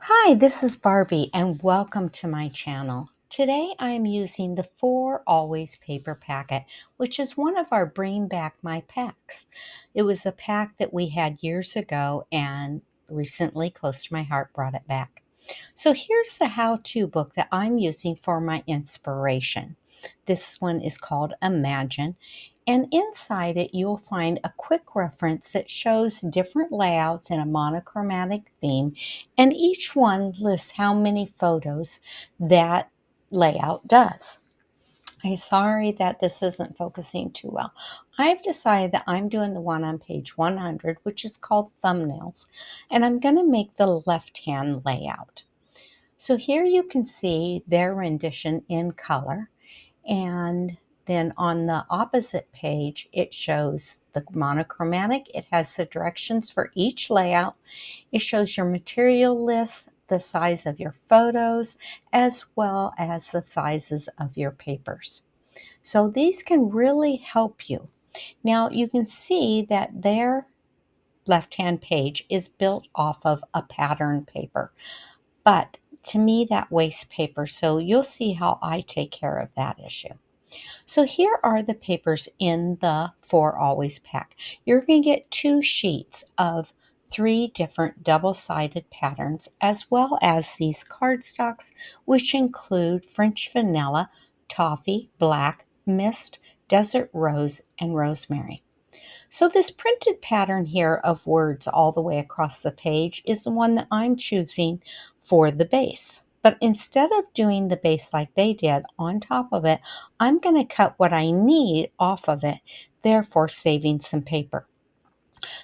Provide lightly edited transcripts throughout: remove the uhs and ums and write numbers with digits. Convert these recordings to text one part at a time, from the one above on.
Hi, this is Barbie and welcome to my channel. Today I am using the For Always paper packet, which is one of our Bring Back My packs. It was a pack that we had years ago and recently, close to my heart, brought it back. So here's the how-to book that I'm using for my inspiration. This one is called Imagine, and inside it you'll find a quick reference that shows different layouts in a monochromatic theme, and each one lists how many photos that layout does. I'm sorry that this isn't focusing too well. I've decided that I'm doing the one on page 100, which is called Thumbnails, and I'm going to make the left-hand layout. So here you can see their rendition in color, and then on the opposite page, it shows the monochromatic. It has the directions for each layout. It shows your material list, the size of your photos, as well as the sizes of your papers. So these can really help you. Now you can see that their left-hand page is built off of a pattern paper, but to me that wastes paper, so you'll see how I take care of that issue. So here are the papers in the For Always pack. You're going to get 2 sheets of 3 different double-sided patterns, as well as these cardstocks, which include French vanilla, toffee, black, mist, desert rose, and rosemary. So this printed pattern here of words all the way across the page is the one that I'm choosing for the base. But instead of doing the base like they did on top of it, I'm going to cut what I need off of it, therefore saving some paper.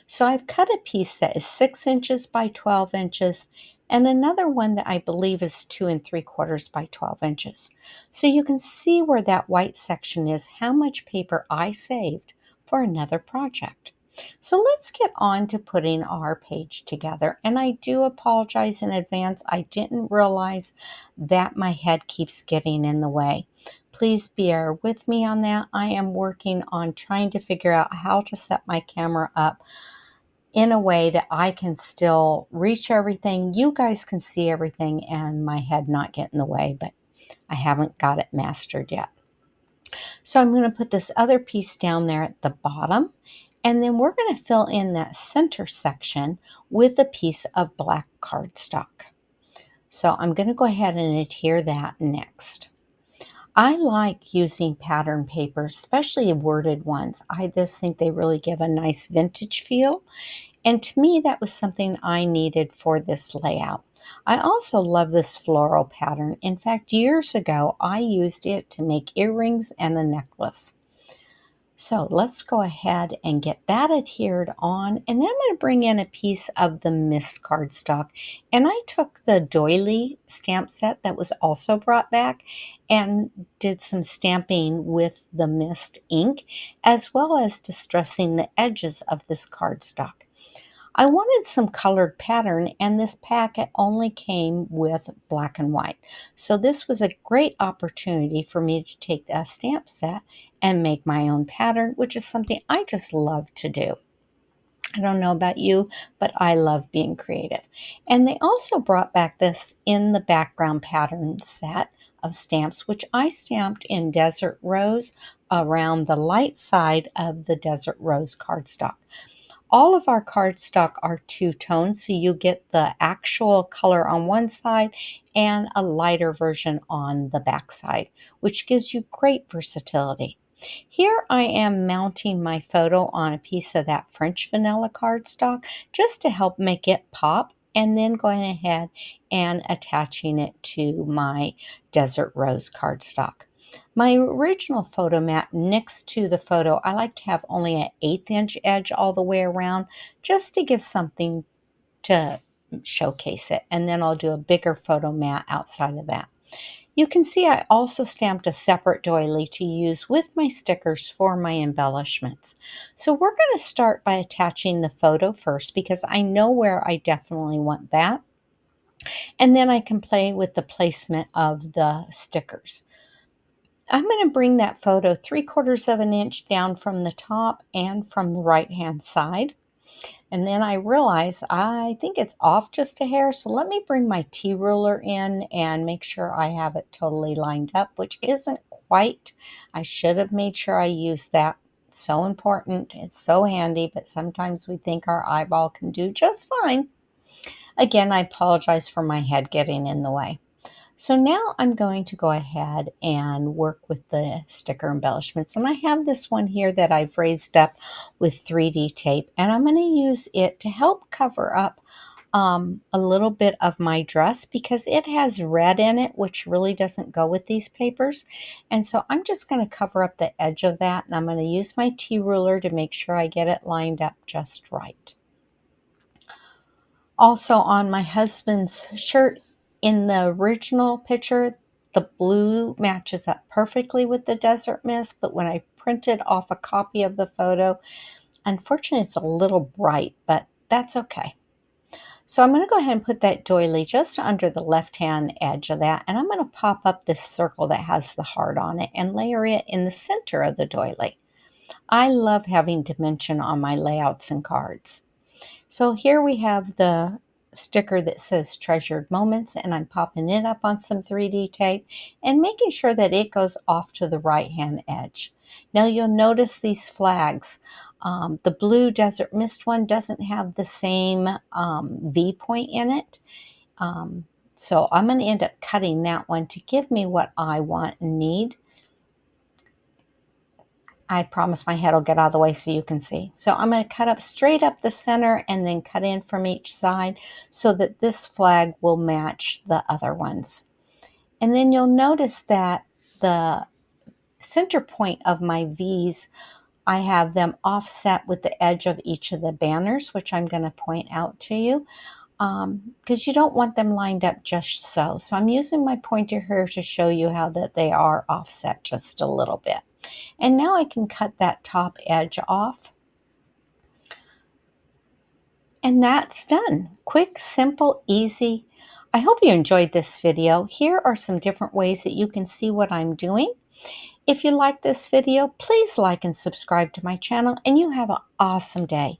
So I've cut a piece that is 6 inches by 12 inches and another one that I believe is 2 3/4 by 12 inches. So you can see where that white section is, how much paper I saved for another project. So let's get on to putting our page together. And I do apologize in advance. I didn't realize that my head keeps getting in the way. Please bear with me on that. I am working on trying to figure out how to set my camera up in a way that I can still reach everything. You guys can see everything and my head not get in the way, but I haven't got it mastered yet. So I'm going to put this other piece down there at the bottom, and then we're going to fill in that center section with a piece of black cardstock. So I'm going to go ahead and adhere that next. I like using pattern papers, especially worded ones. I just think they really give a nice vintage feel. And to me, that was something I needed for this layout. I also love this floral pattern. In fact, years ago, I used it to make earrings and a necklace. So let's go ahead and get that adhered on. And then I'm going to bring in a piece of the mist cardstock. And I took the Doily stamp set that was also brought back and did some stamping with the mist ink, as well as distressing the edges of this cardstock. I wanted some colored pattern, and this packet only came with black and white. So this was a great opportunity for me to take a stamp set and make my own pattern, which is something I just love to do. I don't know about you, but I love being creative. And they also brought back this in the background pattern set of stamps, which I stamped in Desert Rose around the light side of the Desert Rose cardstock. All of our cardstock are two-tone, so you get the actual color on one side and a lighter version on the back side, which gives you great versatility. Here I am mounting my photo on a piece of that French vanilla cardstock just to help make it pop, and then going ahead and attaching it to my Desert Rose cardstock. My original photo mat next to the photo, I like to have only an 1/8 inch edge all the way around just to give something to showcase it. And then I'll do a bigger photo mat outside of that. You can see I also stamped a separate doily to use with my stickers for my embellishments. So we're going to start by attaching the photo first because I know where I definitely want that. And then I can play with the placement of the stickers. I'm going to bring that photo 3/4 of an inch down from the top and from the right hand side. And then I realize I think it's off just a hair. So let me bring my T-ruler in and make sure I have it totally lined up, which isn't quite. I should have made sure I used that. It's so important. It's so handy, but sometimes we think our eyeball can do just fine. Again, I apologize for my head getting in the way. So now I'm going to go ahead and work with the sticker embellishments. And I have this one here that I've raised up with 3D tape. And I'm going to use it to help cover up a little bit of my dress because it has red in it, which really doesn't go with these papers. And so I'm just going to cover up the edge of that. And I'm going to use my T-ruler to make sure I get it lined up just right. Also on my husband's shirt, in the original picture, the blue matches up perfectly with the desert mist, but when I printed off a copy of the photo, unfortunately it's a little bright, but that's okay. So I'm going to go ahead and put that doily just under the left-hand edge of that, and I'm going to pop up this circle that has the heart on it and layer it in the center of the doily. I love having dimension on my layouts and cards. So here we have the sticker that says Treasured Moments, and I'm popping it up on some 3D tape and making sure that it goes off to the right-hand edge. Now you'll notice these flags. The blue Desert Mist one doesn't have the same V point in it. So I'm going to end up cutting that one to give me what I want and need. I promise my head will get out of the way so you can see. So I'm going to cut up straight up the center and then cut in from each side so that this flag will match the other ones. And then you'll notice that the center point of my V's, I have them offset with the edge of each of the banners, which I'm going to point out to you because you don't want them lined up just so. So I'm using my pointer here to show you how that they are offset just a little bit. And now I can cut that top edge off. And that's done. Quick, simple, easy. I hope you enjoyed this video. Here are some different ways that you can see what I'm doing. If you like this video, please like and subscribe to my channel, and you have an awesome day.